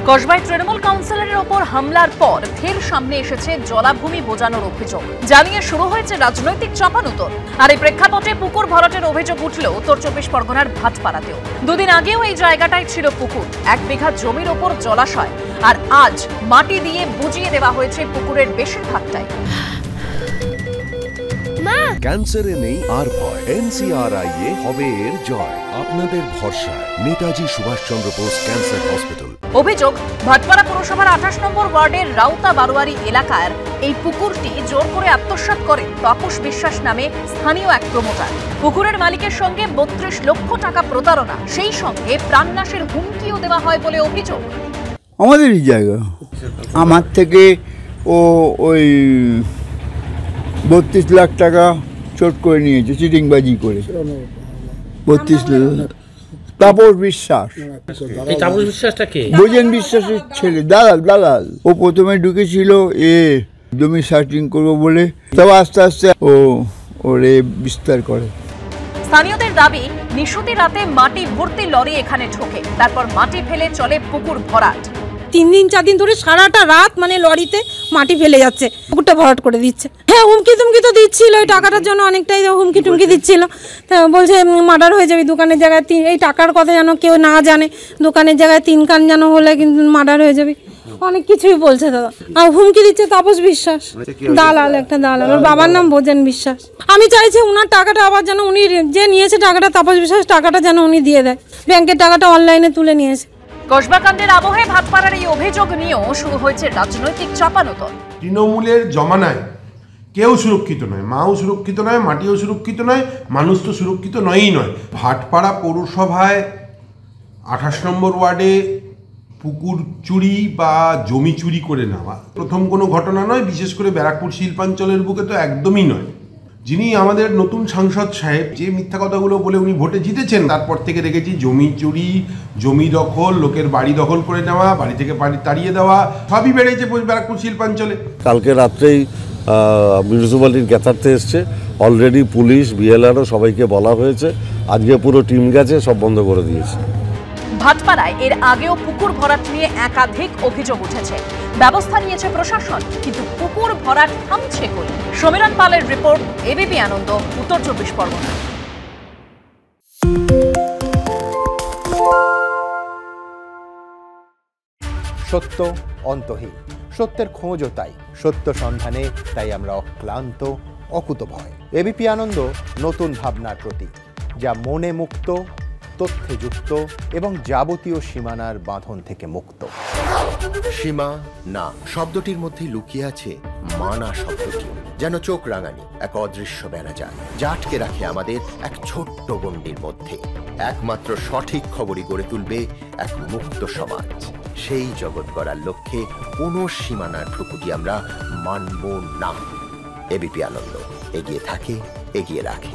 কসবায় তৃণমূল কাউন্সিলরের ওপর হামলার পর ফের সামনে এসেছে জলাভূমি বোজানোর অভিযোগ, জানিয়ে শুরু হয়েছে রাজনৈতিক চাপানুতর। আর এই প্রেক্ষাপটে পুকুর ভরাটের অভিযোগ উঠল উত্তর চব্বিশ পরগনার ভাটপাড়াতেও। দুদিন আগেও এই জায়গাটায় ছিল পুকুর, 1 বিঘা জমির ওপর জলাশয়, আর আজ মাটি দিয়ে বুঝিয়ে দেওয়া হয়েছে পুকুরের বেশিরভাগটাই। ক্যান্সারে নেই আর ভয়, NCRI হবে এর জয়। আপনাদের ভরসা নেতাজি সুভাষচন্দ্র বোস ক্যান্সার হসপিটাল। অভিযোগ, ভাটপাড়া পুরসভার 28 নম্বর ওয়ার্ডের রাউতা বারোয়ারি এলাকার এই পুকুরটি জোর করে আত্মসাৎ করেন তাপস বিশ্বাস নামে স্থানীয় এক প্রমোটার। পুকুরের মালিকের সঙ্গে 32 লক্ষ টাকা প্রতারণা, সেই সঙ্গে প্রাণনাশের হুমকিও দেওয়া হয় বলে অভিযোগ। আমাদেরই জায়গা, আমার থেকে ও ওই 32 লাখ টাকা চোট করে নিয়েছে, চিটিংবাজি করে। 32 লাখ। তাপস বিশ্বাস। এই তাপস বিশ্বাসটা কে? বোঝেন বিশ্বাসের ছেলে, দালাল। ও প্রথমে ঢুকেছিল জমি সার্চিং করবো বলে, তবে আস্তে আস্তে ওরে বিস্তার করে। স্থানীয়দের দাবি, নিশুতি রাতে মাটি ভর্তি লরি এখানে ঢোকে, তারপর মাটি ফেলে চলে পুকুর ভরাট। 3 দিন 4 দিন ধরে সারাটা রাত মানে লরিতে মাটি ফেলে যাচ্ছে, পুকুরটা ভরাট করে দিচ্ছে। হ্যাঁ, হুমকি তুমকি তো দিচ্ছিল, এই টাকাটার জন্য অনেকটাই হুমকি টুমকি দিচ্ছিল। তা বলছে মার্ডার হয়ে যাবে, দোকানের জায়গায় এই টাকার কথা যেন কেউ না জানে, দোকানের জায়গায় 3 কান যেন হলে কিন্তু মার্ডার হয়ে যাবে, অনেক কিছুই বলছে দাদা। আর হুমকি দিচ্ছে তাপস বিশ্বাস, দালাল, একটা দালাল। ওর বাবার নাম বোঝেন বিশ্বাস। আমি চাইছি উনার টাকাটা আবার যেন উনি যে নিয়েছে টাকাটা, তাপস বিশ্বাস টাকাটা যেন উনি দিয়ে দেয়। ব্যাংকের টাকাটা অনলাইনে তুলে নিয়েছে। কসবাকাণ্ডের আবহে ভাটপাড়ার এই অভিযোগ নিয়েও শুরু হয়েছে রাজনৈতিক চাপানুতর। তৃণমূলের জমানায় কেউ সুরক্ষিত নয়, মাও সুরক্ষিত নয়, মাটিও সুরক্ষিত নয়, মানুষ তো সুরক্ষিত নয়ই নয়। ভাটপাড়া পৌরসভায় 28 নম্বর ওয়ার্ডে পুকুর চুরি বা জমি চুরি করে নেওয়া প্রথম কোনো ঘটনা নয়, বিশেষ করে ব্যারাকপুর শিল্পাঞ্চলের বুকে তো একদমই নয়। যিনি আমাদের নতুন সাংসদ সাহেব, যে মিথ্যা কথাগুলো বলে উনি ভোটে জিতেছেন, তারপর থেকে দেখেছি জমি চুরি, জমি দখল, লোকের বাড়ি দখল করে নেওয়া, বাড়ি থেকে বাড়ি তাড়িয়ে দেওয়া, সবই বেড়েছে ব্যারাকপুর শিল্পাঞ্চলে। কালকে রাত্রেই মিউনিসিপ্যালিটির গ্যাথারতে এসছে, অলরেডি পুলিশ, বিএলআরও সবাইকে বলা হয়েছে, আজকে পুরো টিম গেছে, সব বন্ধ করে দিয়েছে। ভাটপাড়ায় এর আগেও পুকুর ভরাট নিয়ে একাধিক অভিযোগ উঠেছে, ব্যবস্থা নিয়েছে প্রশাসন, কিন্তু পুকুর ভরাট থামছে কই? সমীরণ পালের রিপোর্ট, এবিপি আনন্দ, উত্তর চব্বিশ পরগনা। সত্য অন্তহীন, সত্যের খোঁজও তাই, সত্য সন্ধানে তাই আমরা অক্লান্ত, অকুতভয়। এবিপি আনন্দ নতুন ভাবনার প্রতীক, যা মনে মুক্ত, তথ্যে যুক্ত এবং যাবতীয় সীমানার বাঁধন থেকে মুক্ত। সীমা না শব্দটির মধ্যে লুকিয়ে আছে মানা শব্দটি, যেন চোখ রাঙানি এক অদৃশ্য বেড়াজাল, যা আটকে রাখে আমাদের এক ছোট্ট গণ্ডির মধ্যে। একমাত্র সঠিক খবরই গড়ে তুলবে এক মুক্ত সমাজ। সেই জগৎ গড়ার লক্ষ্যে কোনো সীমানার ঠুকুটি আমরা মানব না। এবিপি আনন্দ এগিয়ে থাকে, এগিয়ে রাখে।